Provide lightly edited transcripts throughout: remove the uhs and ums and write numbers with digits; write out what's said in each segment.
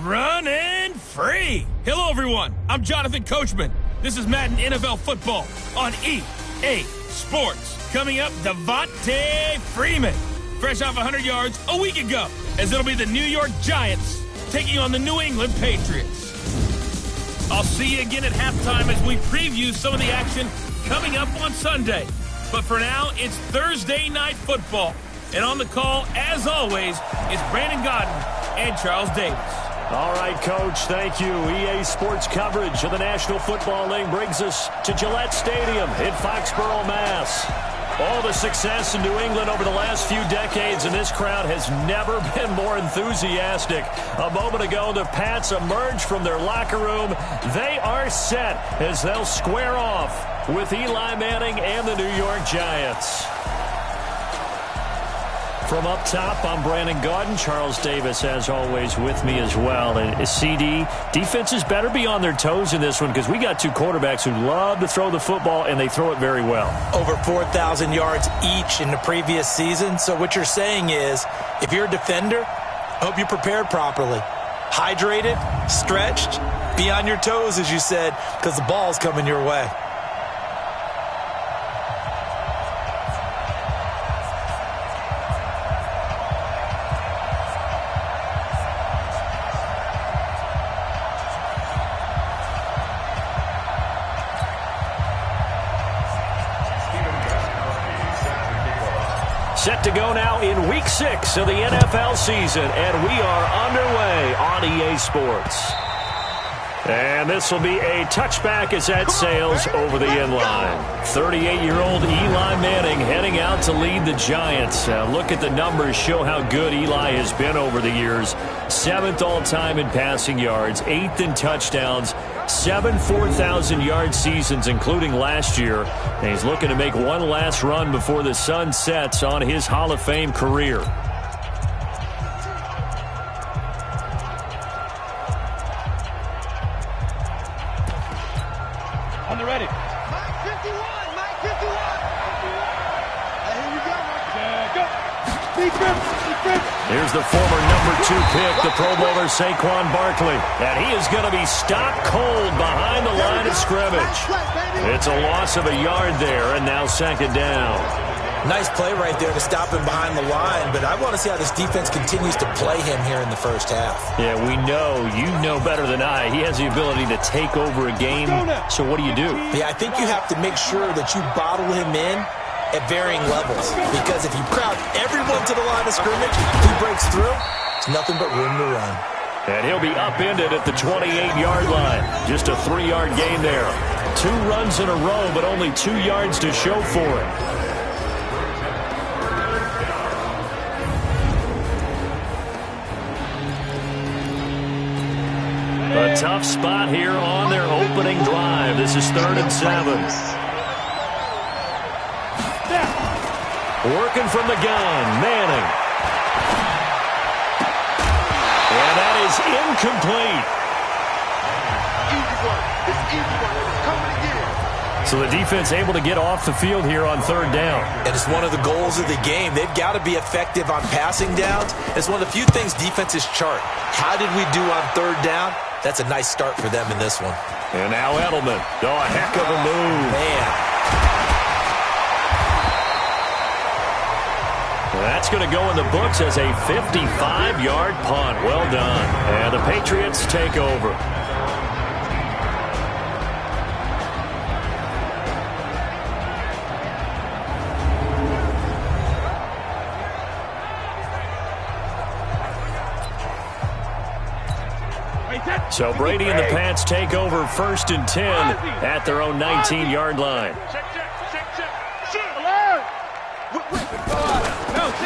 running free. Hello, everyone. I'm Jonathan Coachman. This is Madden NFL Football on EA Sports. Coming up, Devontae Freeman, fresh off 100 yards a week ago, as it'll be the New York Giants taking on the New England Patriots. I'll see you again at halftime as we preview some of the action coming up on Sunday. But for now, it's Thursday Night Football. And on the call, as always, is Brandon Gaudin and Charles Davis. All right, Coach, thank you. EA Sports coverage of the National Football League brings us to Gillette Stadium in Foxborough, Mass. All the success in New England over the last few decades, and this crowd has never been more enthusiastic. A moment ago, the Pats emerged from their locker room. They are set as they'll square off with Eli Manning and the New York Giants. From up top, I'm Brandon Gaudin. Charles Davis, as always, with me as well. And CD, defenses better be on their toes in this one because we got two quarterbacks who love to throw the football, and they throw it very well. Over 4,000 yards each in the previous season. So what you're saying is, if you're a defender, hope you're prepared properly. Hydrated, stretched, be on your toes, as you said, because the ball's coming your way. Set to go now in Week 6 of the NFL season, and we are underway on EA Sports. And this will be a touchback as that sails over the end line. 38-year-old Eli Manning heading out to lead the Giants. Look at the numbers, show how good Eli has been over the years. 7th all-time in passing yards, 8th in touchdowns, 7 4,000-yard seasons, including last year. And he's looking to make one last run before the sun sets on his Hall of Fame career. On the ready. Mike 51, Mike 51. Here we go. Go. Defense. Here's the former number 2 pick, the Pro Bowler Saquon Barkley. And he is going to be stopped cold behind the line of scrimmage. It's a loss of a yard there, and now second down. Nice play right there to stop him behind the line, but I want to see how this defense continues to play him here in the first half. Yeah, we know. You know better than I. He has the ability to take over a game. So what do you do? Yeah, I think you have to make sure that you bottle him in at varying levels, because if you crowd everyone to the line of scrimmage, he breaks through, it's nothing but room to run. And he'll be upended at the 28-yard line. Just a 3-yard gain there. 2 runs in a row, but only 2 yards to show for it. A tough spot here on their opening drive. This is 3rd and 7. Working from the gun, Manning. And that is incomplete. Easy work. It's easy work. It's coming again. So the defense able to get off the field here on 3rd down. And it's one of the goals of the game. They've got to be effective on passing downs. It's one of the few things defenses chart. How did we do on 3rd down? That's a nice start for them in this one. And now Edelman. Oh, a heck of a move. Man. That's going to go in the books as a 55-yard punt. Well done. And the Patriots take over. So Brady and the Pats take over 1st and 10 at their own 19-yard line.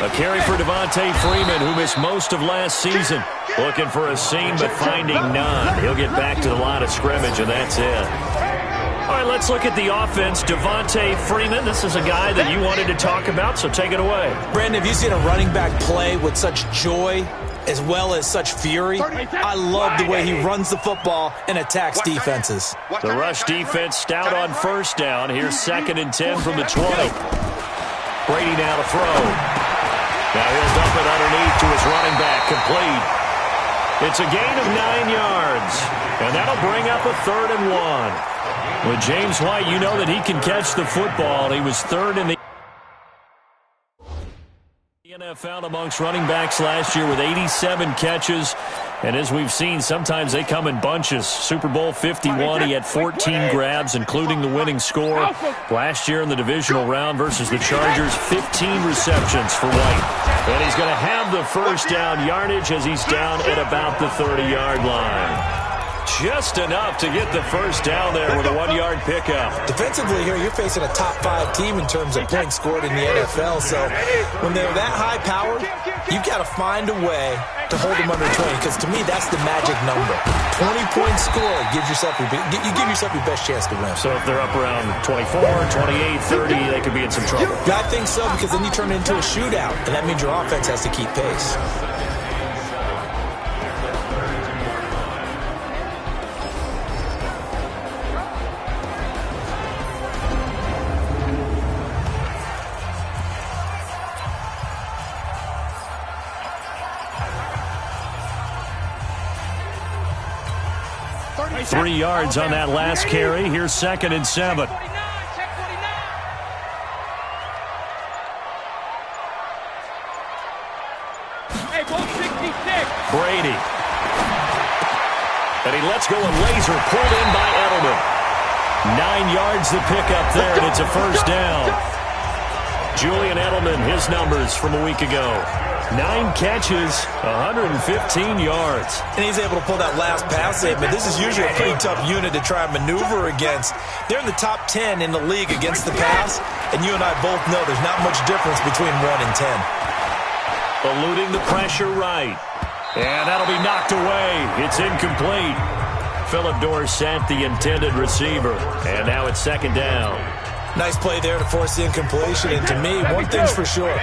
A carry for Devontae Freeman, who missed most of last season. Looking for a seam, but finding none. He'll get back to the line of scrimmage, and that's it. All right, let's look at the offense. Devontae Freeman, this is a guy that you wanted to talk about, so take it away. Brandon, have you seen a running back play with such joy as well as such fury? I love the way he runs the football and attacks defenses. The rush defense stout on 1st down. Here's 2nd and 10 from the 20. Brady now to throw. Now he'll dump it underneath to his running back, complete. It's a gain of 9 yards, and that'll bring up a 3rd and 1. With James White, you know that he can catch the football. He was 3rd in the NFL amongst running backs last year with 87 catches. And as we've seen, sometimes they come in bunches. Super Bowl 51, he had 14 grabs, including the winning score. Last year in the divisional round versus the Chargers, 15 receptions for White. And he's going to have the first down yardage as he's down at about the 30-yard line. Just enough to get the first down there with a 1-yard pickup. Defensively here, you're facing a top-5 team in terms of points scored in the NFL. So when they're that high-powered, you've got to find a way to hold them under 20, because to me, that's the magic number. 20-point score gives yourself you give yourself your best chance to win. So if they're up around 24, 28, 30, they could be in some trouble. I think so, because then you turn it into a shootout, and that means your offense has to keep pace. Three yards on that last carry. Here's 2nd and 7. Brady. And he lets go a laser pulled in by Edelman. 9 yards the pickup there, and it's a first down. Julian Edelman, his numbers from a week ago. 9 catches, 115 yards. And he's able to pull that last pass in, but this is usually a pretty tough unit to try and maneuver against. They're in the top 10 in the league against the pass, and you and I both know there's not much difference between 1 and 10. Eluding the pressure right. And that'll be knocked away. It's incomplete. Philip Dorsett, the intended receiver. And now it's 2nd down. Nice play there to force the incompletion. And to me, one thing's for sure.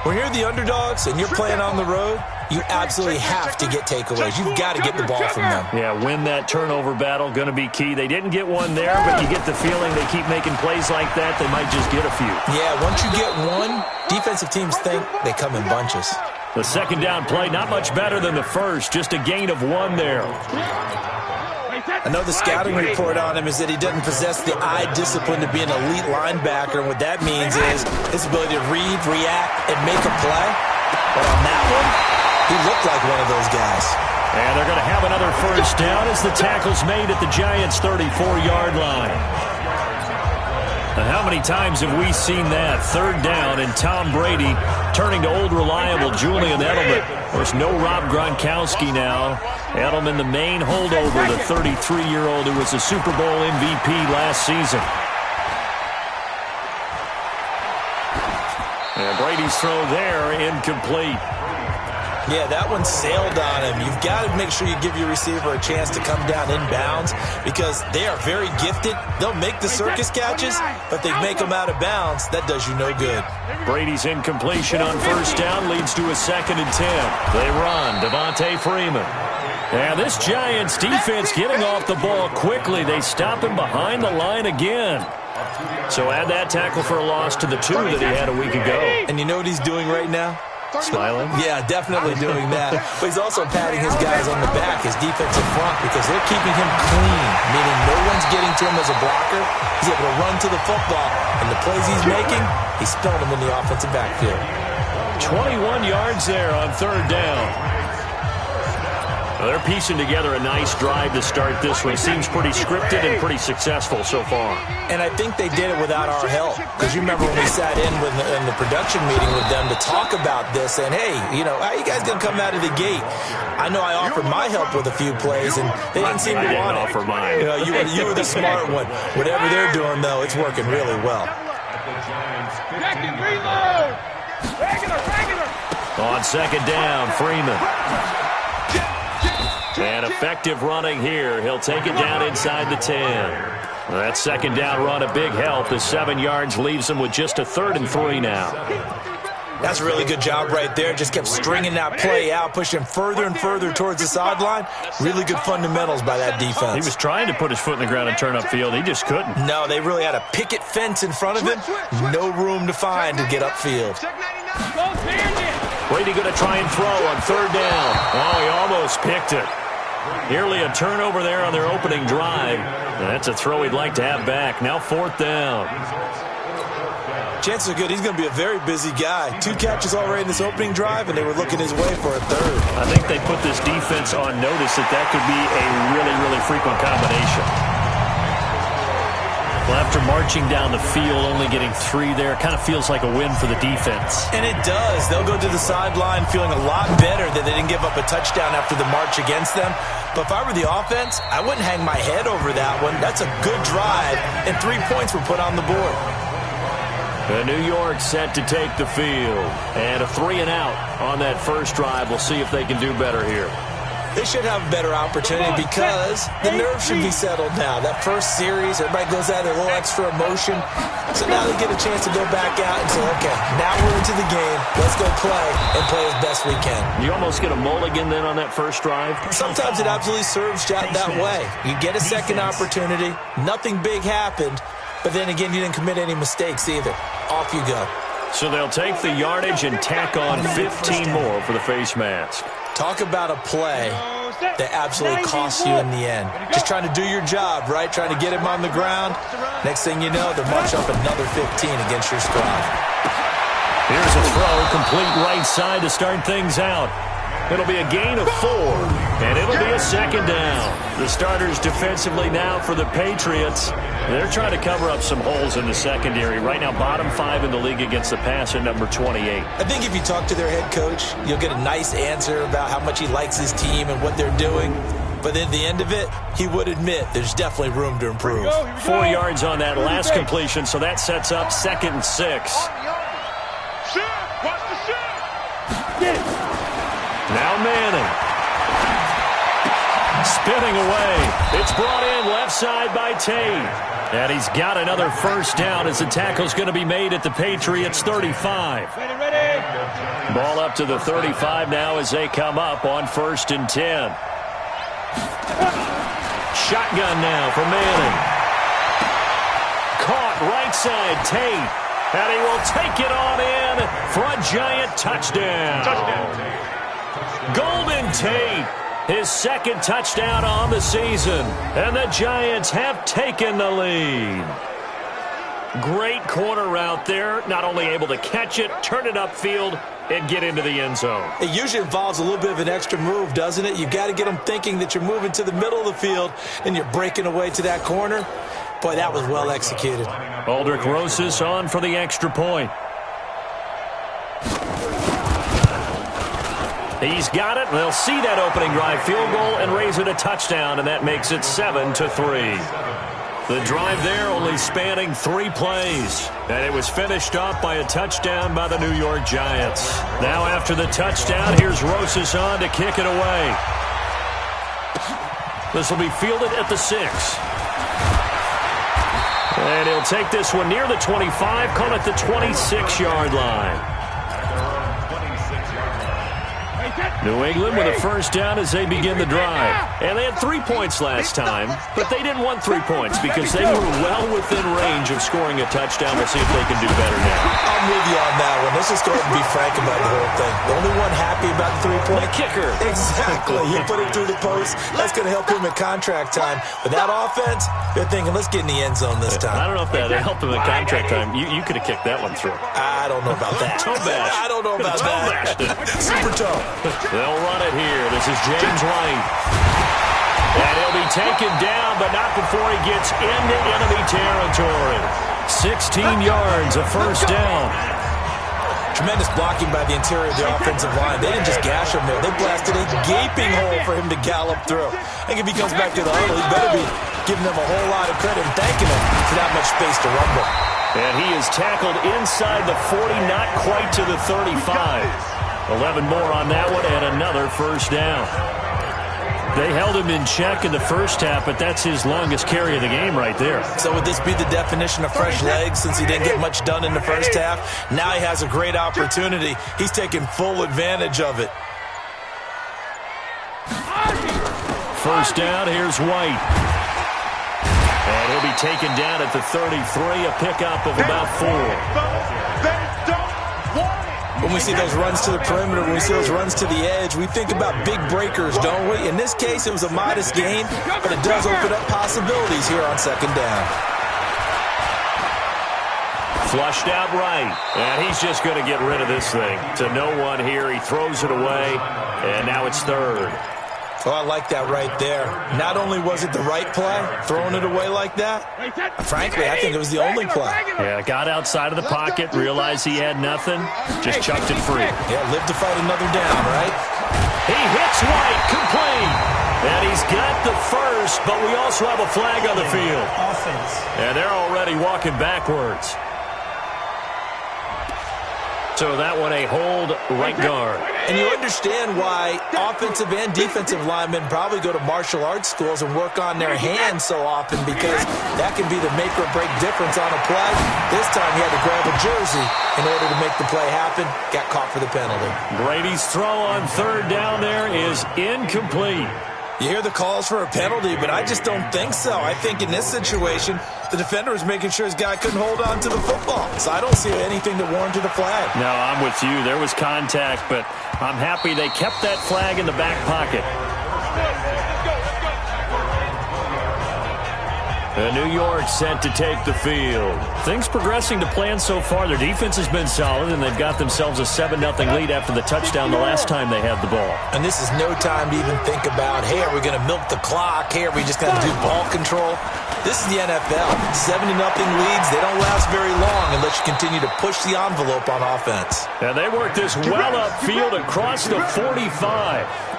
When you're the underdogs and you're playing on the road, you absolutely have to get takeaways. You've got to get the ball from them. Yeah, win that turnover battle, going to be key. They didn't get one there, but you get the feeling they keep making plays like that, they might just get a few. Yeah, once you get one, defensive teams think they come in bunches. The 2nd down play, not much better than the first, just a gain of 1 there. I know the scouting report on him is that he doesn't possess the eye discipline to be an elite linebacker, and what that means is his ability to read, react, and make a play. But on that one, he looked like one of those guys. And they're going to have another first down as the tackle's made at the Giants' 34-yard line. Now, how many times have we seen that? 3rd down and Tom Brady turning to old reliable Julian Edelman. There's no Rob Gronkowski now. Edelman, the main holdover, the 33-year-old who was a Super Bowl MVP last season. And Brady's throw there, incomplete. Yeah, that one sailed on him. You've got to make sure you give your receiver a chance to come down inbounds because they are very gifted. They'll make the circus catches, but they make them out of bounds. That does you no good. Brady's incompletion on first down leads to a 2nd and 10. They run. Devontae Freeman. And this Giants defense getting off the ball quickly. They stop him behind the line again. So add that tackle for a loss to the 2 that he had a week ago. And you know what he's doing right now? Smiling? Yeah, definitely doing that. But he's also patting his guys on the back, his defensive front, because they're keeping him clean, meaning no one's getting to him as a blocker. He's able to run to the football, and the plays he's making, he's throwing them in the offensive backfield. 21 yards there on 3rd down. Well, they're piecing together a nice drive to start this one. Seems pretty scripted and pretty successful so far. And I think they did it without our help. Because you remember when we sat in the production meeting with them to talk about this, and hey, you know, how are you guys going to come out of the gate? I know I offered my help with a few plays, and they didn't seem to want it. Offer mine. You know, you were the smart one. Whatever they're doing, though, it's working really well. On 2nd down, Freeman. And effective running here. He'll take it down inside the 10. That 2nd down run, a big help. The 7 yards leaves him with just a 3rd and 3 now. That's a really good job right there. Just kept stringing that play out, pushing further and further towards the sideline. Really good fundamentals by that defense. He was trying to put his foot in the ground and turn upfield. He just couldn't. No, they really had a picket fence in front of him. No room to find to get upfield. Brady going to try and throw on third down. Oh, he almost picked it. Nearly a turnover there on their opening drive. And that's a throw he'd like to have back. Now fourth down. Chances are good he's going to be a very busy guy. 2 catches already in this opening drive, and they were looking his way for a third. I think they put this defense on notice that could be a really, really frequent combination. Well, after marching down the field, only getting 3 there, kind of feels like a win for the defense. And it does. They'll go to the sideline feeling a lot better that they didn't give up a touchdown after the march against them. But if I were the offense, I wouldn't hang my head over that one. That's a good drive, and 3 points were put on the board. New York set to take the field. And a 3-and-out on that first drive. We'll see if they can do better here. They should have a better opportunity because the nerves should be settled now. That first series, everybody goes out with a little extra emotion. So now they get a chance to go back out and say, okay, now we're into the game. Let's go play and play as best we can. You almost get a mulligan then on that first drive? Sometimes it absolutely serves that way. You get a second opportunity. Nothing big happened. But then again, you didn't commit any mistakes either. Off you go. So they'll take the yardage and tack on 15 more for the face mask. Talk about a play that absolutely costs you in the end. Just trying to do your job, right? Trying to get him on the ground. Next thing you know, they're marching up another 15 against your squad. Here's a throw, complete right side to start things out. It'll be a gain of 4, and it'll be a second down. The starters defensively now for the Patriots. They're trying to cover up some holes in the secondary. Right now, bottom 5 in the league against the pass at number 28. I think if you talk to their head coach, you'll get a nice answer about how much he likes his team and what they're doing. But at the end of it, he would admit there's definitely room to improve. 4 yards on that last completion, so that sets up 2nd and 6. Now Manning. Spinning away. It's brought in left side by Tate. And he's got another first down as the tackle's going to be made at the Patriots 35. Ready. Ball up to the 35 now as they come up on 1st and 10. Shotgun now for Manning. Caught right side Tate. And he will take it on in for a giant touchdown. Golden Tate, his 2nd touchdown on the season. And the Giants have taken the lead. Great corner route there. Not only able to catch it, turn it upfield, and get into the end zone. It usually involves a little bit of an extra move, doesn't it? You've got to get them thinking that you're moving to the middle of the field and you're breaking away to that corner. Boy, that was well executed. Aldrich Rosas on for the extra point. He's got it. They'll see that opening drive field goal and raise it a touchdown, and that makes it 7-3. The drive there only spanning 3 plays, and it was finished off by a touchdown by the New York Giants. Now after the touchdown, here's Rosas on to kick it away. This will be fielded at the 6. And he'll take this one near the 25, call it the 26-yard line. New England with a first down as they begin the drive. And they had 3 points last time, but they didn't want 3 points because they were well within range of scoring a touchdown. We'll see if they can do better now. I'm with you on that one. Let's just go ahead and be frank about the whole thing. The only one happy about the 3-point? The kicker. Exactly. He put it through the post. That's going to help him at contract time. But that offense, they're thinking, let's get in the end zone this time. I don't know if that helped him at contract time. You could have kicked that one through. I don't know about that. Toe bash. I don't know about that. Super toe. They'll run it here. This is James White. And he'll be taken down, but not before he gets into enemy territory. 16 yards, a first down. Tremendous blocking by the interior of the offensive line. They didn't just gash him there. They blasted a gaping hole for him to gallop through. I think if he comes back to the huddle, he better be giving them a whole lot of credit and thanking him for that much space to rumble. And he is tackled inside the 40, not quite to the 35. 11 more on that one and another first down. They held him in check in the first half, but that's his longest carry of the game right there. So would this be the definition of fresh legs since he didn't get much done in the first half? Now he has a great opportunity. He's taking full advantage of it. First down, here's White. And he'll be taken down at the 33, a pickup of about 4. When we see those runs to the perimeter, when we see those runs to the edge, we think about big breakers, don't we? In this case, it was a modest gain, but it does open up possibilities here on second down. Flushed out right, and he's just going to get rid of this thing. To no one here, he throws it away, and now it's third. Oh, I like that right there. Not only was it the right play, throwing it away like that, frankly, I think it was the only play. Yeah, got outside of the pocket, realized he had nothing, just chucked it free. Yeah, live to fight another down, right? He hits White, complete. And he's got the first, but we also have a flag on the field. Offense. And they're already walking backwards. So that one a hold right guard. And you understand why offensive and defensive linemen probably go to martial arts schools and work on their hands so often, because that can be the make or break difference on a play. This time he had to grab a jersey in order to make the play happen. Got caught for the penalty. Brady's throw on third down there is incomplete. You hear the calls for a penalty, but I just don't think so. I think in this situation, the defender was making sure his guy couldn't hold on to the football. So I don't see anything that warranted a flag. No, I'm with you. There was contact, but I'm happy they kept that flag in the back pocket. New York set to take the field. Things progressing to plan so far. Their defense has been solid, and they've got themselves a 7-0 lead after the touchdown the last time they had the ball. And this is no time to even think about, hey, are we going to milk the clock? Hey, are we just going to do ball control? This is the NFL. 7-0 leads, they don't last very long unless you continue to push the envelope on offense. And they work this well upfield across the 45.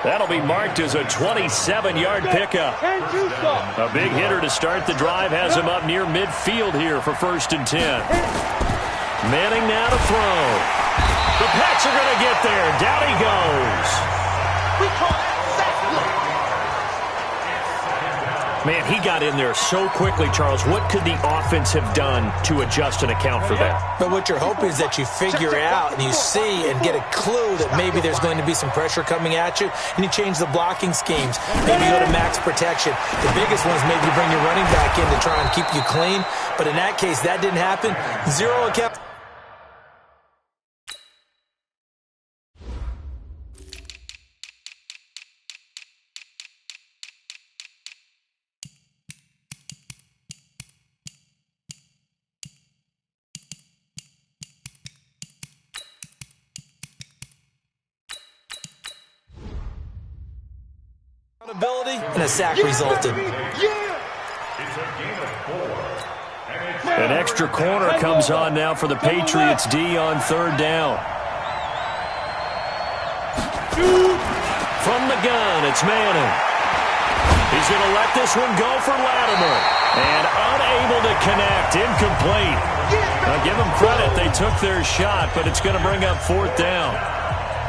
That'll be marked as a 27-yard pickup. A big hitter to start the drive has him up near midfield here for 1st and 10. Manning now to throw. The Pats are going to get there. Down he goes. Man, he got in there so quickly, Charles. What could the offense have done to adjust and account for that? But what you're hoping is that you figure out and you see and get a clue that maybe there's going to be some pressure coming at you, and you change the blocking schemes. Maybe go to max protection. The biggest one is maybe bring your running back in to try and keep you clean. But in that case, that didn't happen. 0 account. And a sack resulted. An extra corner comes on now for the Patriots D on third down. From the gun, it's Manning. He's going to let this one go for Latimer. And unable to connect, incomplete. Now give them credit, they took their shot, but it's going to bring up 4th down.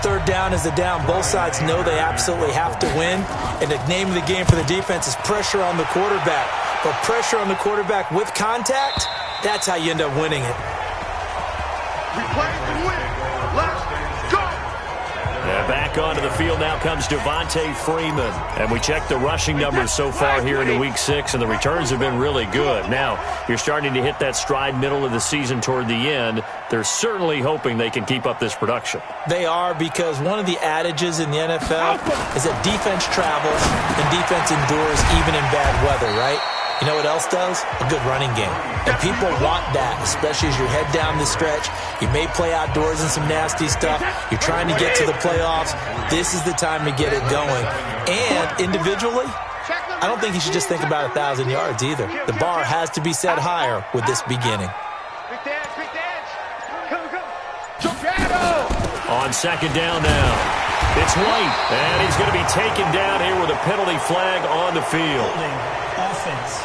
Third down is a down. Both sides know they absolutely have to win. And the name of the game for the defense is pressure on the quarterback. But pressure on the quarterback with contact, that's how you end up winning it. We play to win. Let's go. Yeah, back onto the field now comes Devontae Freeman. And we check the rushing numbers so far here into Week 6, and the returns have been really good. Now, you're starting to hit that stride middle of the season toward the end. They're certainly hoping they can keep up this production. They are, because one of the adages in the NFL is that defense travels and defense endures even in bad weather, right? You know what else does? A good running game. And people want that, especially as you head down the stretch. You may play outdoors in some nasty stuff. You're trying to get to the playoffs. This is the time to get it going. And individually, I don't think you should just think about 1,000 yards either. The bar has to be set higher with this beginning. Big dance, big dance. Come, come. Torpedo! On second down now, it's White. And he's going to be taken down here with a penalty flag on the field. Offense.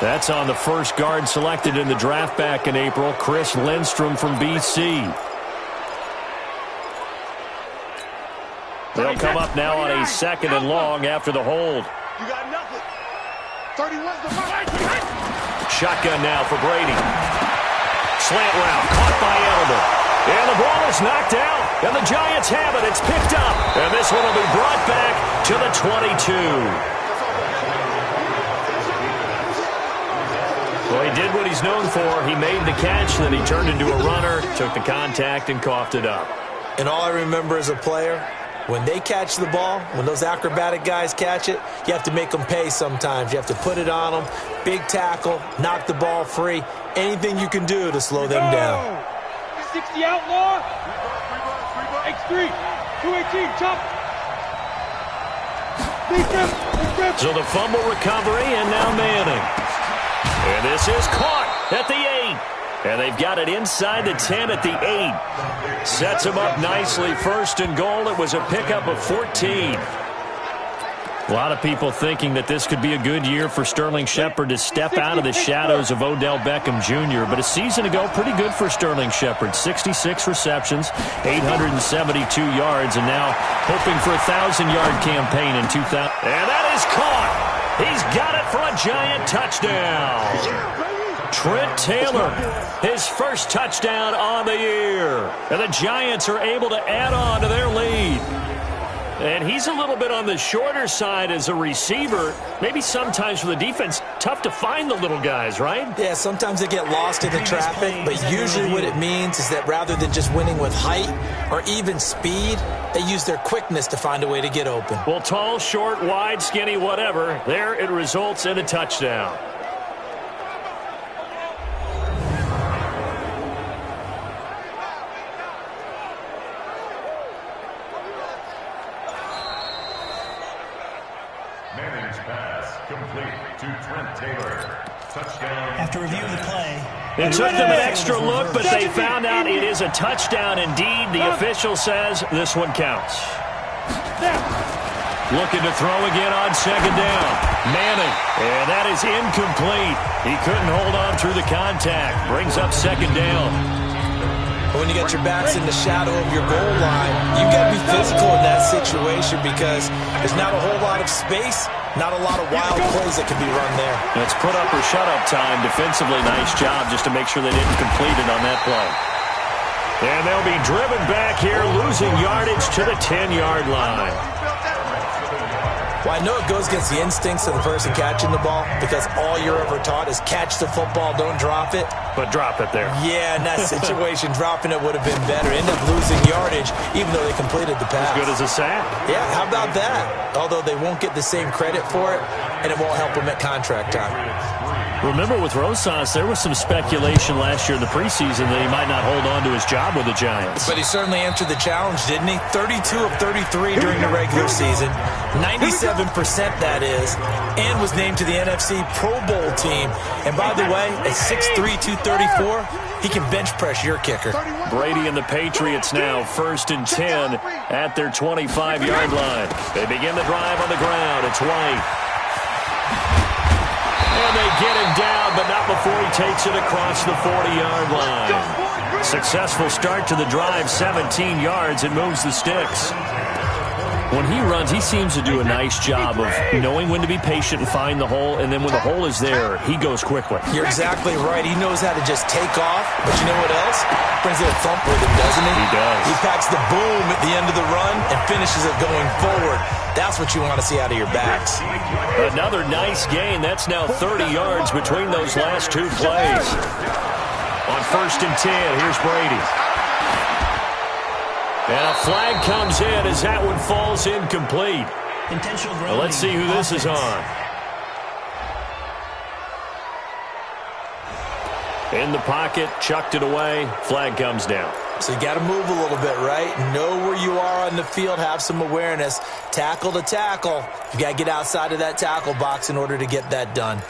That's on the first guard selected in the draft back in April, Chris Lindstrom from BC. They'll come up now on a 2nd and long after the hold. You got nothing. 31's the mark. Shotgun now for Brady. Slant route, caught by Edelman. And the ball is knocked out, and the Giants have it. It's picked up, and this one will be brought back to the 22. Well, he did what he's known for. He made the catch, then he turned into a runner, took the contact, and coughed it up. And all I remember as a player, when they catch the ball, when those acrobatic guys catch it, you have to make them pay sometimes. You have to put it on them, big tackle, knock the ball free, anything you can do to slow them down. 60 outlaw. X3. 218. Chop. So the fumble recovery, and now Manning. And this is caught at the 8. And they've got it inside the 10 at the 8. Sets him up nicely. First and goal. It was a pickup of 14. A lot of people thinking that this could be a good year for Sterling Shepard to step out of the shadows of Odell Beckham Jr. But a season ago, pretty good for Sterling Shepard. 66 receptions, 872 yards, and now hoping for a 1,000-yard campaign in 2000. And that is caught. He's got it for a giant touchdown. Trent Taylor, his first touchdown on the year. And the Giants are able to add on to their lead. And he's a little bit on the shorter side as a receiver. Maybe sometimes for the defense, tough to find the little guys, right? Yeah, sometimes they get lost in the traffic, but usually what it means is that rather than just winning with height or even speed, they use their quickness to find a way to get open. Well, tall, short, wide, skinny, whatever, there it results in a touchdown. Manning's pass complete to Trent Taylor. Touchdown. After reviewing the play, it took them an extra look, but they found out it is a touchdown indeed. The official says this one counts. Looking to throw again on second down. Manning, and that is incomplete. He couldn't hold on through the contact. Brings up second down. When you get your backs in the shadow of your goal line, you've got to be physical in that situation because there's not a whole lot of space, not a lot of wild plays that can be run there. It's put up or shut up time. Defensively, nice job just to make sure they didn't complete it on that play. And they'll be driven back here, losing yardage to the 10-yard line. Well, I know it goes against the instincts of the person catching the ball because all you're ever taught is catch the football, don't drop it. But drop it there. Yeah, in that situation, dropping it would have been better. End up losing yardage, even though they completed the pass. As good as a sack. Yeah, how about that? Although they won't get the same credit for it, and it won't help them at contract time. Remember, with Rosas, there was some speculation last year in the preseason that he might not hold on to his job with the Giants. But he certainly answered the challenge, didn't he? 32 of 33 during the regular season, 97% that is, and was named to the NFC Pro Bowl team. And by the way, at 6'3", 234, he can bench press your kicker. Brady and the Patriots now, 1st and 10 at their 25-yard line. They begin the drive on the ground. It's White. And they get him down, but not before he takes it across the 40-yard line. Successful start to the drive, 17 yards, and moves the sticks. When he runs, he seems to do a nice job of knowing when to be patient and find the hole, and then when the hole is there, he goes quickly. You're exactly right. He knows how to just take off, but you know what else? Brings a little thump with him, doesn't he? He does. He packs the boom at the end of the run and finishes it going forward. That's what you want to see out of your backs. Another nice gain. That's now 30 yards between those last two plays. On 1st and 10, here's Brady. And a flag comes in as that one falls incomplete. Well, let's see who this is on. In the pocket, chucked it away, flag comes down. So you got to move a little bit, right? Know where you are on the field, have some awareness. Tackle to tackle. You got to get outside of that tackle box in order to get that done.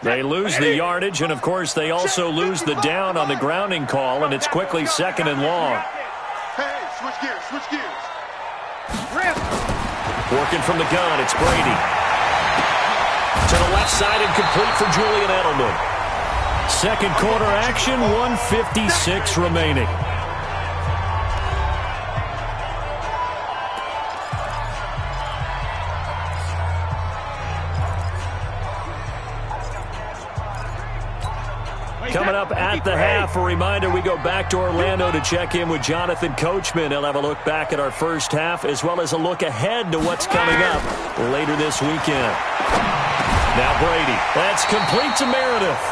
They lose the yardage, and of course they also lose the down on the grounding call, and it's quickly 2nd and long. Hey, switch gears, switch gears. Working from the gun, it's Brady. To the left side and complete for Julian Edelman. Second quarter action, 1:56 remaining. Coming coming up at the half. A reminder, we go back to Orlando to check in with Jonathan Coachman. He'll have a look back at our first half as well as a look ahead to what's coming up later this weekend. Now Brady. That's complete to Meredith.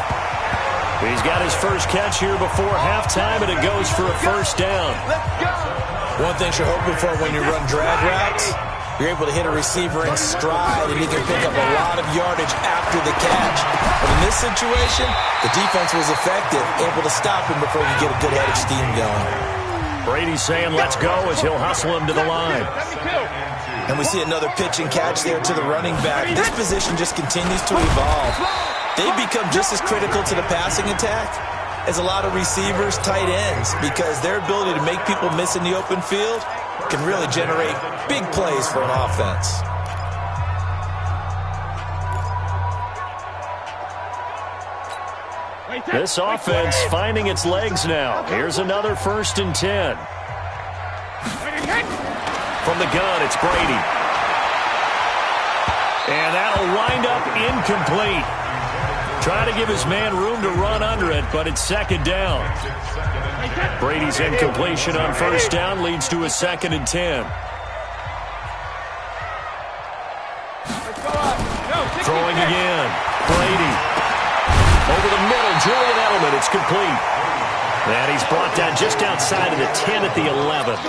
He's got his first catch here before halftime, and it goes for a first down. One thing you're hoping for when you run drag routes, you're able to hit a receiver in stride, and you can pick up a lot of yardage after the catch. But in this situation, the defense was effective, able to stop him before he could get a good head of steam going. Brady's saying let's go as he'll hustle him to the line. And we see another pitch and catch there to the running back. This position just continues to evolve. They've become just as critical to the passing attack as a lot of receivers, tight ends, because their ability to make people miss in the open field can really generate big plays for an offense. This offense finding its legs now. Here's another 1st and 10. From the gun, it's Brady. And that'll wind up incomplete. Trying to give his man room to run under it, but it's 2nd down. Brady's incompletion on 1st down leads to a 2nd and 10. Throwing again. Brady. Over the middle, Julian Edelman. It's complete. And he's brought down just outside of the 10 at the 11.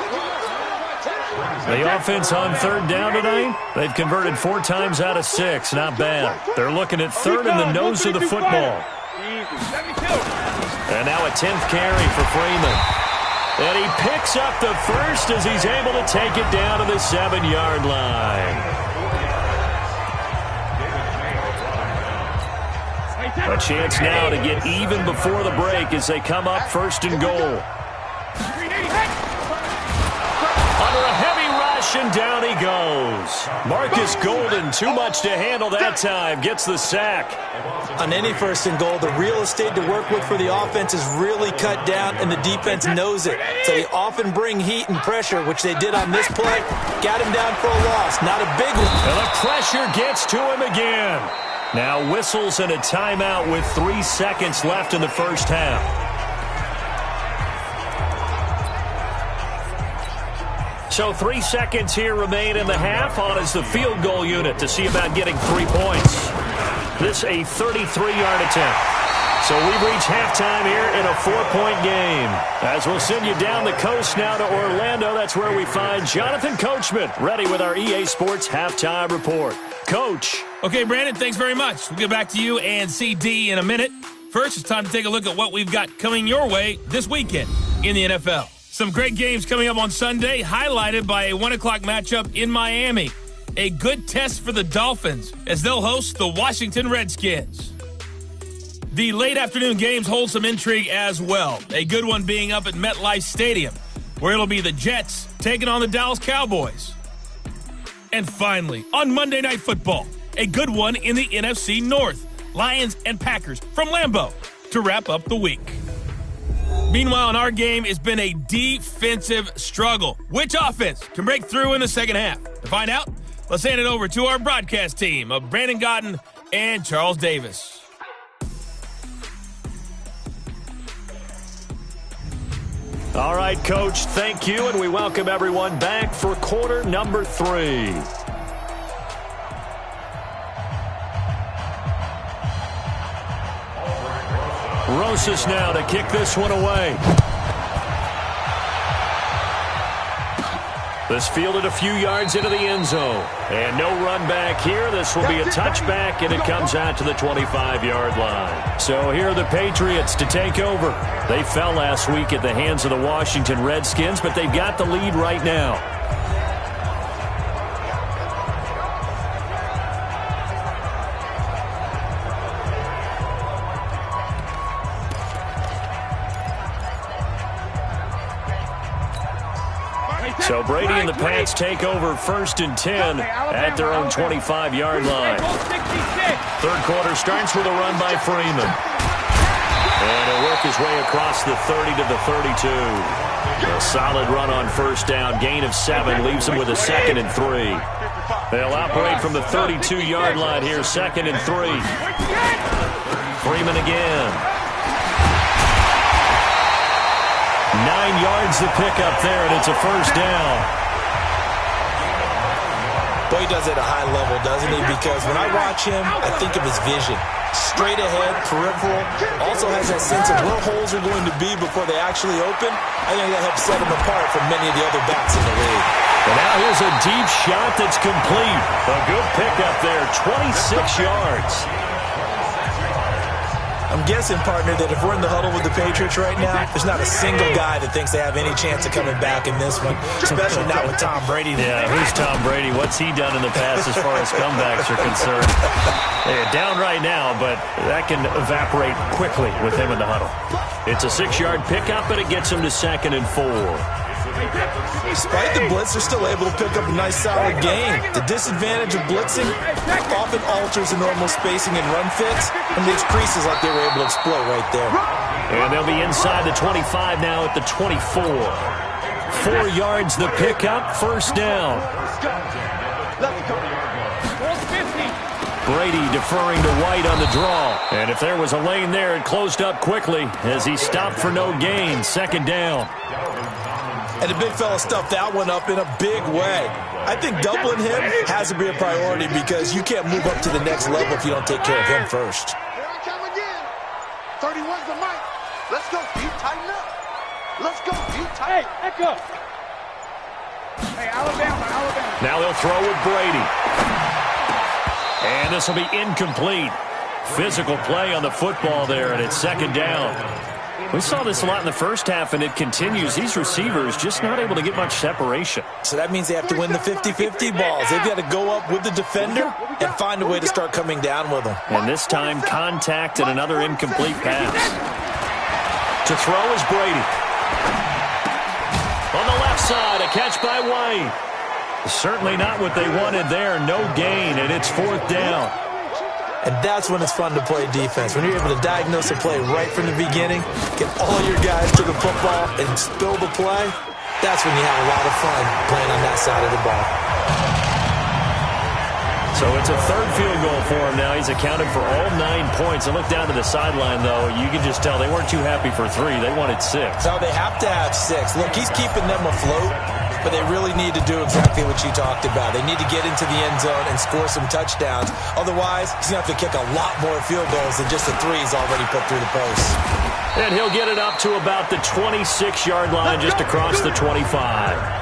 The offense on 3rd down tonight, they've converted 4 times out of 6. Not bad. They're looking at 3rd in the nose of the football. And now a 10th carry for Freeman. And he picks up the first as he's able to take it down to the 7-yard line. A chance now to get even before the break as they come up 1st and goal. Under a heavy rush, and down he goes. Marcus Golden, too much to handle that time, gets the sack. On any 1st and goal, the real estate to work with for the offense is really cut down, and the defense knows it. So they often bring heat and pressure, which they did on this play. Got him down for a loss, not a big one. And the pressure gets to him again. Now whistles and a timeout with 3 seconds left in the first half. So 3 seconds here remain in the half. On is the field goal unit to see about getting 3 points. This a 33-yard attempt. So we've reached halftime here in a 4-point game. As we'll send you down the coast now to Orlando, that's where we find Jonathan Coachman, ready with our EA Sports Halftime Report. Coach. Okay, Brandon, thanks very much. We'll get back to you and CD in a minute. First, it's time to take a look at what we've got coming your way this weekend in the NFL. Some great games coming up on Sunday, highlighted by a 1 o'clock matchup in Miami. A good test for the Dolphins as they'll host the Washington Redskins. The late afternoon games hold some intrigue as well. A good one being up at MetLife Stadium, where it'll be the Jets taking on the Dallas Cowboys. And finally, on Monday Night Football, a good one in the NFC North. Lions and Packers from Lambeau to wrap up the week. Meanwhile, in our game, it's been a defensive struggle. Which offense can break through in the second half? To find out, let's hand it over to our broadcast team of Brandon Godden and Charles Davis. All right, Coach, thank you, and we welcome everyone back for quarter number 3. Rosas now to kick this one away. This fielded a few yards into the end zone. And no run back here. This will be a touchback, and it comes out to the 25-yard line. So here are the Patriots to take over. They fell last week at the hands of the Washington Redskins, but they've got the lead right now. So Brady and the Pats take over 1st and 10 at their own 25-yard line. Third quarter starts with a run by Freeman. And he'll work his way across the 30 to the 32. A solid run on 1st down. Gain of 7 leaves him with a 2nd and 3. They'll operate from the 32-yard line here, 2nd and 3. Freeman again. yards the pickup there, and it's a first down. Boy, he does it at a high level, doesn't he? Because when I watch him, I think of his vision. Straight ahead, peripheral. Also has that sense of where holes are going to be before they actually open. I think that helps set him apart from many of the other backs in the league. And now here's a deep shot that's complete. A good pickup there, 26 yards. I'm guessing, partner, that if we're in the huddle with the Patriots right now, there's not a single guy that thinks they have any chance of coming back in this one, especially not with Tom Brady. Yeah, who's Tom Brady? What's he done in the past as far as comebacks are concerned? They're down right now, but that can evaporate quickly with him in the huddle. It's a 6-yard pickup, but it gets him to 2nd and 4. Despite the blitz, they're still able to pick up a nice, solid gain. The disadvantage of blitzing often alters the normal spacing and run fits and leaves creases like they were able to exploit right there. And they'll be inside the 25 now at the 24. 4 yards the pickup, first down. Brady deferring to White on the draw. And if there was a lane there, it closed up quickly as he stopped for no gain. 2nd down. And the big fella stuffed that one up in a big way. I think doubling him has to be a priority because you can't move up to the next level if you don't take care of him first. Here I come again. 31's the mic. Let's go, Pete. Tighten up. Let's go, Pete. Hey, echo. Hey, Alabama. Now they'll throw with Brady. And this will be incomplete. Physical play on the football there, and it's 2nd down. We saw this a lot in the first half, and it continues. These receivers just not able to get much separation. So that means they have to win the 50-50 balls. They've got to go up with the defender and find a way to start coming down with them. And this time, contact and another incomplete pass. To throw is Brady. On the left side, a catch by White. Certainly not what they wanted there. No gain, and it's 4th down. And that's when it's fun to play defense. When you're able to diagnose a play right from the beginning, get all your guys to the football and spill the play, that's when you have a lot of fun playing on that side of the ball. So it's a 3rd field goal for him now. He's accounted for all 9 points. And look down to the sideline, though. You can just tell they weren't too happy for 3. They wanted 6. No, they have to have 6. Look, he's keeping them afloat, but they really need to do exactly what you talked about. They need to get into the end zone and score some touchdowns. Otherwise, he's going to have to kick a lot more field goals than just the 3 he's already put through the post. And he'll get it up to about the 26-yard line just across the 25.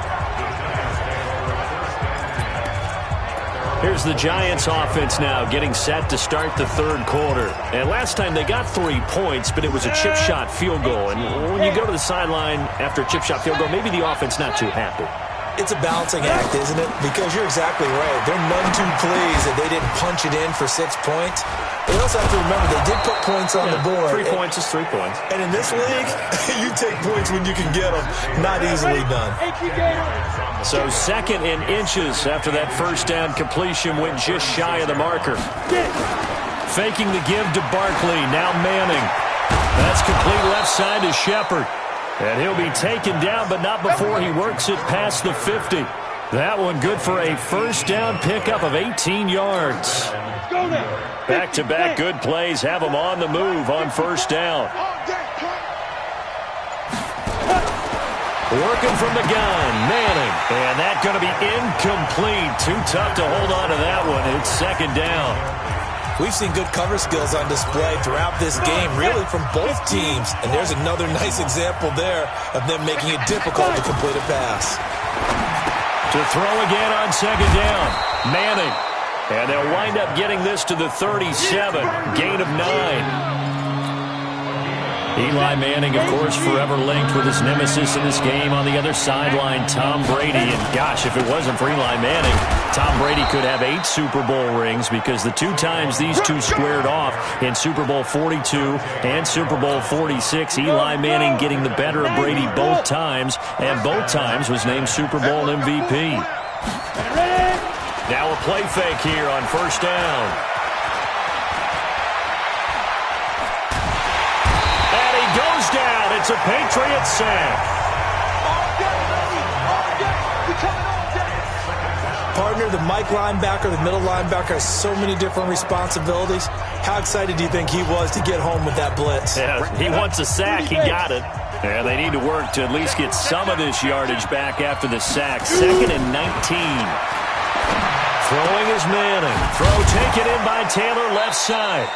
Here's the Giants offense now getting set to start the 3rd quarter. And last time they got 3 points, but it was a chip shot field goal. And when you go to the sideline after a chip shot field goal, maybe the offense not too happy. It's a balancing act, isn't it? Because you're exactly right. They're none too pleased that they didn't punch it in for 6 points. But you also have to remember they did put points on the board. 3 points is 3 points. And in this league, you take points when you can get them. Not easily done. So 2nd and inches after that first down completion went just shy of the marker. Faking the give to Barkley. Now Manning. That's complete left side to Shepard. And he'll be taken down, but not before he works it past the 50. That one good for a first down pickup of 18 yards. Back-to-back good plays have him on the move on first down. Working from the gun, Manning. And that's going to be incomplete. Too tough to hold on to that one. It's 2nd down. We've seen good cover skills on display throughout this game, really from both teams. And there's another nice example there of them making it difficult to complete a pass. To throw again on 2nd down, Manning. And they'll wind up getting this to the 37, gain of 9. Eli Manning, of course, forever linked with his nemesis in this game on the other sideline, Tom Brady. And gosh, if it wasn't for Eli Manning, Tom Brady could have 8 Super Bowl rings because the 2 times these two squared off in Super Bowl 42 and Super Bowl 46, Eli Manning getting the better of Brady both times, and both times was named Super Bowl MVP. Now a play fake here on first down. Goes down. It's a Patriots sack. Partner, the Mike linebacker, the middle linebacker has so many different responsibilities. How excited do you think he was to get home with that blitz? Yeah, he wants a sack. He got it. And they need to work to at least get some of this yardage back after the sack. 2nd and 19. Throwing is Manning. Throw taken in by Taylor, left side.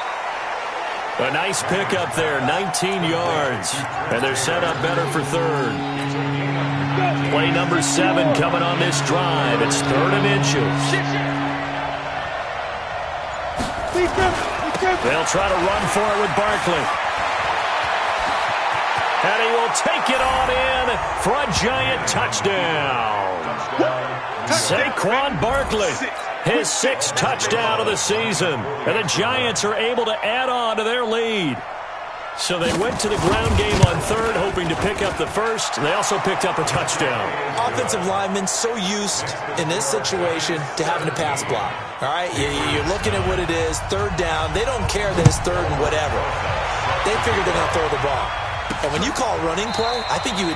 A nice pickup there, 19 yards. And they're set up better for 3rd. Play number 7 coming on this drive. It's 3rd and inches. They'll try to run for it with Barkley. And he will take it on in for a giant touchdown. Saquon Barkley, his 6th touchdown of the season. And the Giants are able to add on to their lead. So they went to the ground game on 3rd, hoping to pick up the 1st. And they also picked up a touchdown. Offensive linemen so used in this situation to having to pass block. All right, you're looking at what it is, 3rd down. They don't care that it's 3rd and whatever. They figure they're going to throw the ball. And when you call running play, I think you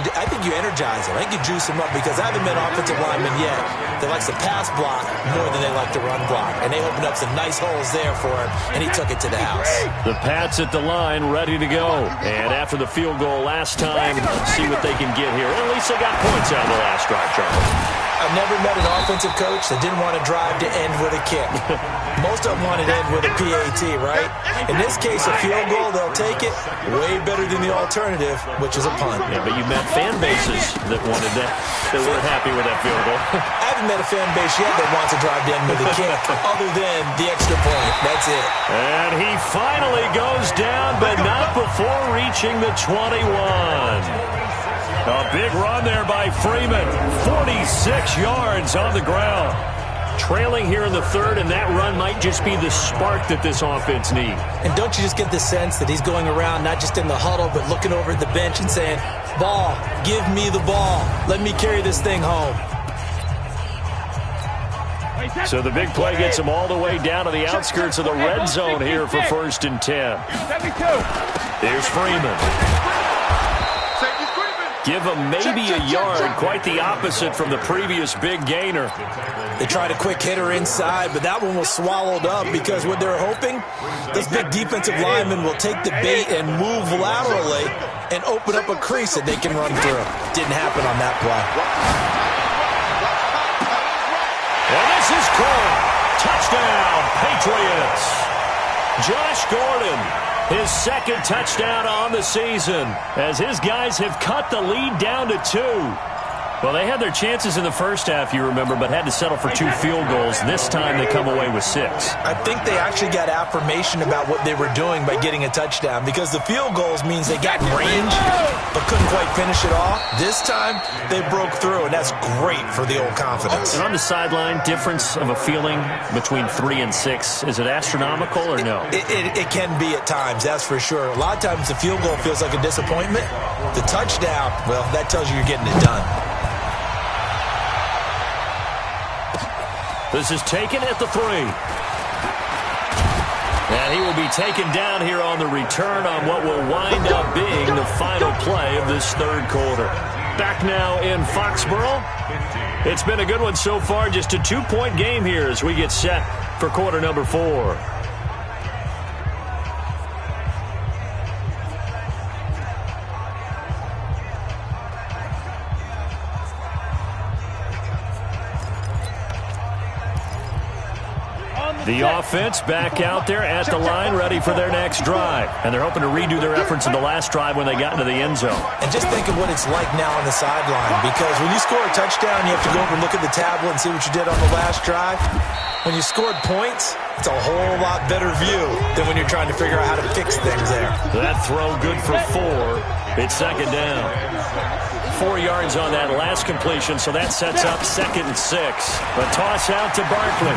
energize them. I think you juice them up because I haven't met an offensive lineman yet that likes to pass block more than they like to run block. And they opened up some nice holes there for him, and he took it to the house. The Pats at the line, ready to go. And after the field goal last time, see what they can get here. At least they got points out of the last drive, Charles. I've never met an offensive coach that didn't want to drive to end with a kick. Most of them wanted to end with a PAT, right? In this case, a field goal, they'll take it. Way better than the alternative, which is a punt. Yeah, but you met fan bases that wanted that, that weren't happy with that field goal. I haven't met a fan base yet that wants to drive to end with a kick, other than the extra point. That's it. And he finally goes down, but not before reaching the 21. A big run there by Freeman. 46 yards on the ground. Trailing here in the 3rd, and that run might just be the spark that this offense needs. And don't you just get the sense that he's going around, not just in the huddle, but looking over at the bench and saying, ball, give me the ball. Let me carry this thing home. So the big play gets him all the way down to the outskirts of the red zone here for 1st and 10. Here's Freeman. Give him maybe a yard, quite the opposite from the previous big gainer. They tried a quick hitter inside, but that one was swallowed up because what they're hoping, those big defensive linemen will take the bait and move laterally and open up a crease that they can run through. Didn't happen on that play. And this is caught. Touchdown, Patriots. Josh Gordon, his 2nd touchdown on the season, as his guys have cut the lead down to 2. Well, they had their chances in the first half, you remember, but had to settle for 2 field goals. This time they come away with 6. I think they actually got affirmation about what they were doing by getting a touchdown, because the field goals means they got range but couldn't quite finish it off. This time they broke through, and that's great for the old confidence. And on the sideline, difference of a feeling between 3 and 6, is it astronomical or no? It can be at times, that's for sure. A lot of times the field goal feels like a disappointment. The touchdown, well, that tells you you're getting it done. This is taken at the 3. And he will be taken down here on the return on what will wind up being the final play of this 3rd quarter. Back now in Foxborough. It's been a good one so far. Just a 2-point game here as we get set for quarter number 4. The offense back out there at the line, ready for their next drive. And they're hoping to redo their efforts in the last drive when they got into the end zone. And just think of what it's like now on the sideline, because when you score a touchdown, you have to go over and look at the tablet and see what you did on the last drive. When you scored points, it's a whole lot better view than when you're trying to figure out how to fix things there. That throw good for 4. It's 2nd down. 4 yards on that last completion, so that sets up 2nd and 6. A toss out to Barkley.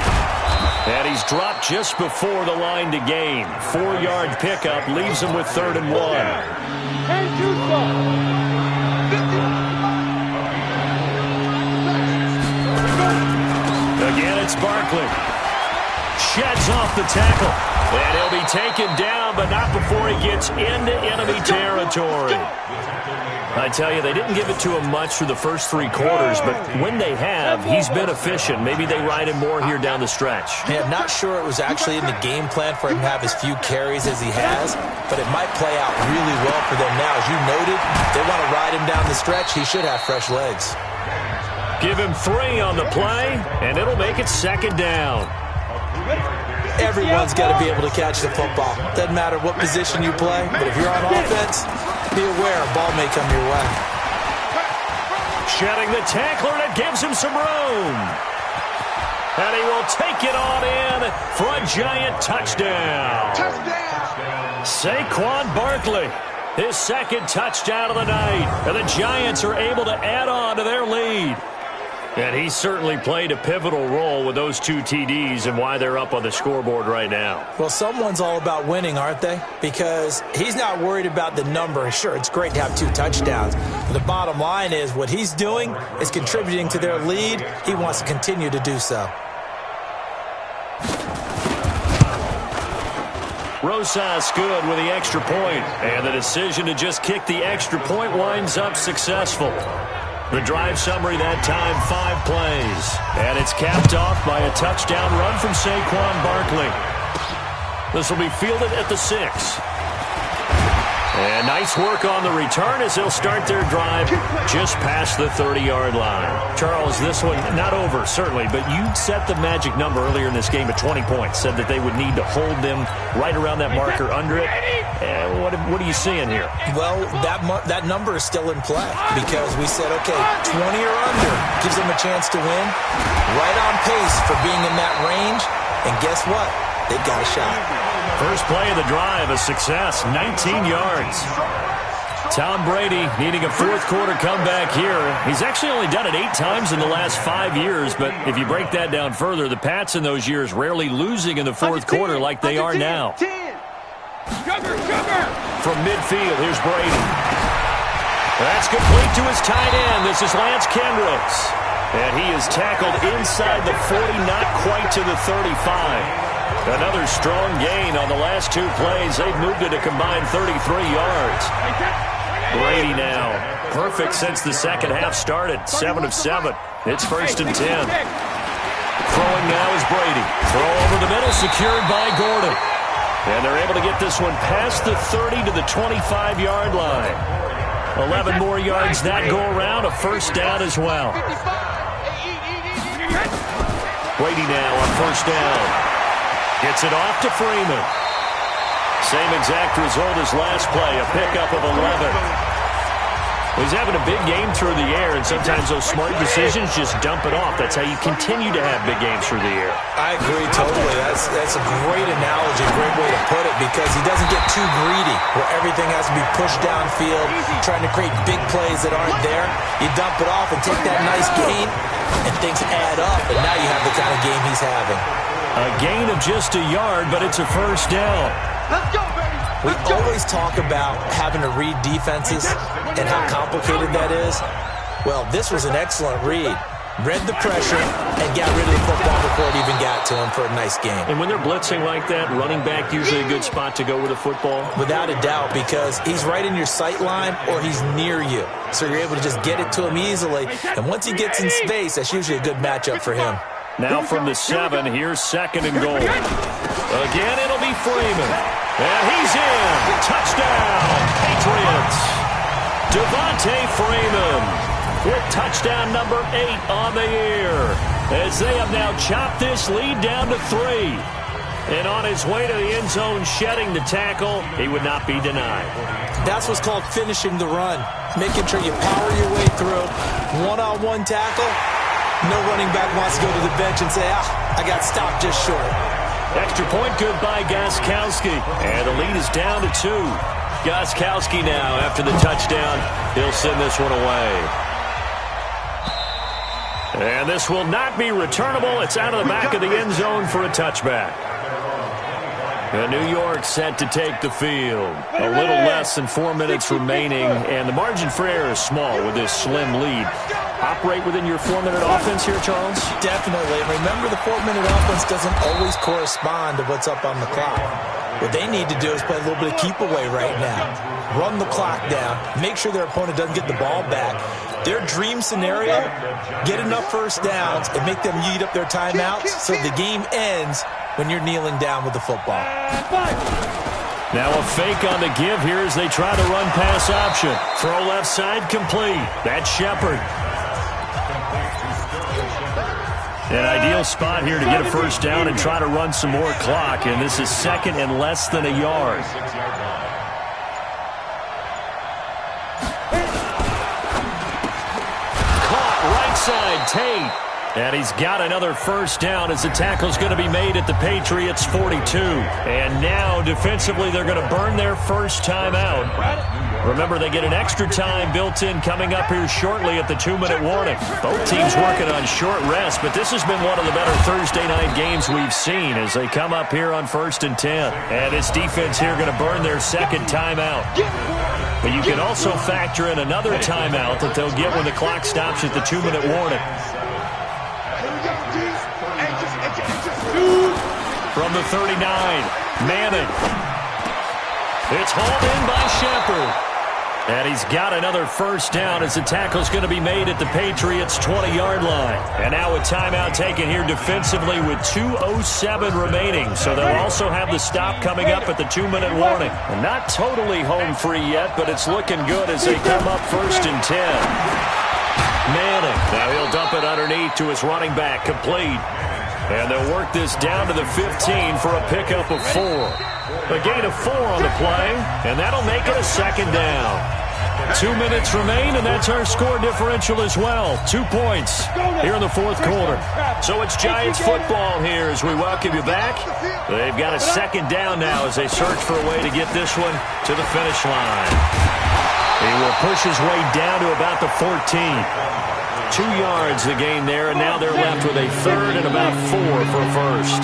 And he's dropped just before the line to gain. 4-yard pickup leaves him with 3rd and 1. Again, it's Barkley. Sheds off the tackle. And he'll be taken down, but not before he gets into enemy territory. I tell you, they didn't give it to him much through the first 3 quarters, but when they have, he's been efficient. Maybe they ride him more here down the stretch. Yeah, I'm not sure it was actually in the game plan for him to have as few carries as he has, but it might play out really well for them now. As you noted, they want to ride him down the stretch. He should have fresh legs. Give him 3 on the play, and it'll make it 2nd down. Everyone's got to be able to catch the football. Doesn't matter what position you play, but if you're on offense, be aware a ball may come your way. Shedding the tackler, and it gives him some room. And he will take it on in for a giant touchdown. Saquon Barkley, his 2nd touchdown of the night. And the Giants are able to add on to their lead. And he certainly played a pivotal role with those 2 TDs and why they're up on the scoreboard right now. Well, someone's all about winning, aren't they? Because he's not worried about the number. Sure, it's great to have 2 touchdowns. But the bottom line is what he's doing is contributing to their lead. He wants to continue to do so. Rosas good with the extra point. And the decision to just kick the extra point winds up successful. The drive summary that time, 5 plays. And it's capped off by a touchdown run from Saquon Barkley. This will be fielded at the 6. And nice work on the return as they'll start their drive just past the 30-yard line. Charles, this one not over, certainly, but you set the magic number earlier in this game at 20 points. Said that they would need to hold them right around that marker under it. And what are you seeing here? Well, that number is still in play because we said, okay, 20 or under gives them a chance to win. Right on pace for being in that range. And guess what? They've got a shot. First play of the drive, a success, 19 yards. Tom Brady needing a 4th quarter comeback here. He's actually only done it 8 times in the last 5 years, but if you break that down further, the Pats in those years rarely losing in the 4th quarter like they are now. From midfield, here's Brady. That's complete to his tight end. This is Lance Kendricks. And he is tackled inside the 40, not quite to the 35. Another strong gain on the last 2 plays. They've moved it a combined 33 yards. Brady now. Perfect since the second half started. 7 of 7. It's 1st and 10. Throwing now is Brady. Throw over the middle, secured by Gordon. And they're able to get this one past the 30 to the 25-yard line. 11 more yards that go around. A 1st down as well. Brady now on 1st down. Gets it off to Freeman. Same exact result as last play, a pickup of 11. He's having a big game through the air, and sometimes those smart decisions just dump it off. That's how you continue to have big games through the air. I agree totally. That's a great analogy, a great way to put it, because he doesn't get too greedy where everything has to be pushed downfield, trying to create big plays that aren't there. You dump it off and take that nice gain, and things add up, and now you have the kind of game he's having. A gain of just a yard, but it's a 1st down. Let's go, baby. We always talk about having to read defenses and how complicated that is. Well, this was an excellent read. Read the pressure and got rid of the football before it even got to him for a nice game. And when they're blitzing like that, running back usually a good spot to go with the football? Without a doubt, because he's right in your sight line or he's near you. So you're able to just get it to him easily. And once he gets in space, that's usually a good matchup for him. Now from the 7, here's 2nd and goal. Again, it'll be Freeman. And he's in. Touchdown, Patriots. Devontae Freeman with touchdown number 8 on the year, as they have now chopped this lead down to 3. And on his way to the end zone, shedding the tackle, he would not be denied. That's what's called finishing the run, making sure you power your way through. One-on-one tackle. No running back wants to go to the bench and say, I got stopped just short. Extra point good by Gostkowski. And the lead is down to 2. Gostkowski now, after the touchdown, he'll send this one away. And this will not be returnable. It's out of the back of the end zone for a touchback. And New York set to take the field. A little less than 4 minutes remaining, and the margin for error is small with this slim lead. Operate within your 4-minute offense here, Charles? Definitely. And remember, the 4-minute offense doesn't always correspond to what's up on the clock. What they need to do is play a little bit of keep away right now. Run the clock down. Make sure their opponent doesn't get the ball back. Their dream scenario, get enough first downs and make them eat up their timeouts so the game ends when you're kneeling down with the football. Now a fake on the give here as they try to run pass option. Throw left side complete. That's Shepard. An ideal spot here to get a first down and try to run some more clock, and this is second and less than a yard. Caught right side, Tate. And he's got another first down as the tackle's going to be made at the Patriots' 42. And now, defensively, they're going to burn their first time out. Remember, they get an extra time built in coming up here shortly at the 2-minute warning. Both teams working on short rest, but this has been one of the better Thursday night games we've seen as they come up here on 1st and 10. And this defense here going to burn their second timeout. But you can also factor in another timeout that they'll get when the clock stops at the 2-minute warning. From the 39, Manning. It's hauled in by Shepard. And he's got another first down as the tackle's going to be made at the Patriots' 20-yard line. And now a timeout taken here defensively with 2:07 remaining. So they'll also have the stop coming up at the 2-minute warning. And not totally home free yet, but it's looking good as they come up 1st and 10. Manning. Now he'll dump it underneath to his running back, complete. And they'll work this down to the 15 for a pickup of 4. A gain of 4 on the play, and that'll make it a second down. 2 minutes remain, and that's our score differential as well. 2 points here in the fourth quarter. So it's Giants football here as we welcome you back. They've got a second down now as they search for a way to get this one to the finish line. He will push his way down to about the 14. 2 yards the gain there, and now they're left with a third and about 4 for first.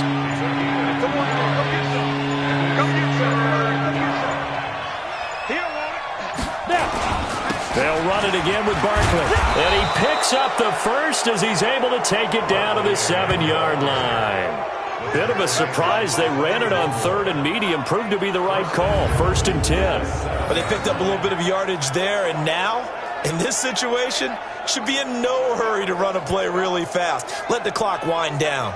They'll run it again with Barkley. And he picks up the first as he's able to take it down to the 7-yard line. Bit of a surprise. They ran it on 3rd and medium. Proved to be the right call. 1st and 10. But they picked up a little bit of yardage there, and now, in this situation, should be in no hurry to run a play really fast. Let the clock wind down.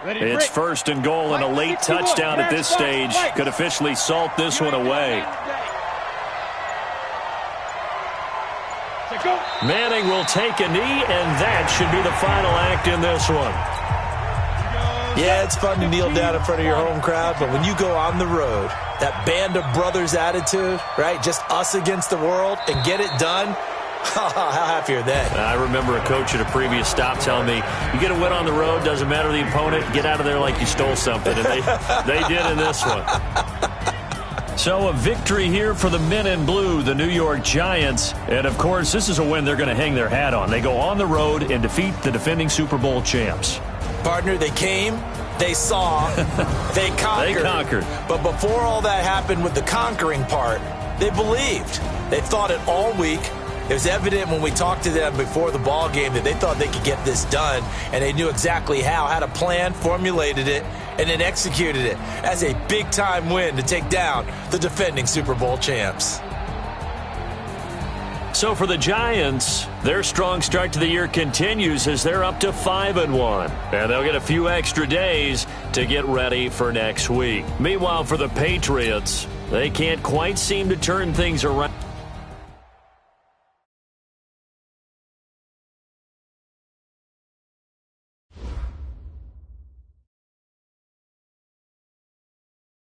It's 1st and goal, and a late touchdown at this stage could officially salt this one away. Manning will take a knee, and that should be the final act in this one. Yeah, it's fun to kneel down in front of your home crowd, but when you go on the road, that band of brothers attitude, right, just us against the world, and get it done, how happy are they? I remember a coach at a previous stop telling me, you get a win on the road, doesn't matter the opponent, get out of there like you stole something, and they did in this one. So a victory here for the men in blue, the New York Giants. And, of course, this is a win they're going to hang their hat on. They go on the road and defeat the defending Super Bowl champs. Partner, they came, they saw, they conquered. They conquered. But before all that happened with the conquering part, they believed. They thought it all week. It was evident when we talked to them before the ball game that they thought they could get this done, and they knew exactly how, had a plan, formulated it, and then executed it as a big-time win to take down the defending Super Bowl champs. So for the Giants, their strong start to the year continues as they're up to 5-1. And they'll get a few extra days to get ready for next week. Meanwhile, for the Patriots, they can't quite seem to turn things around.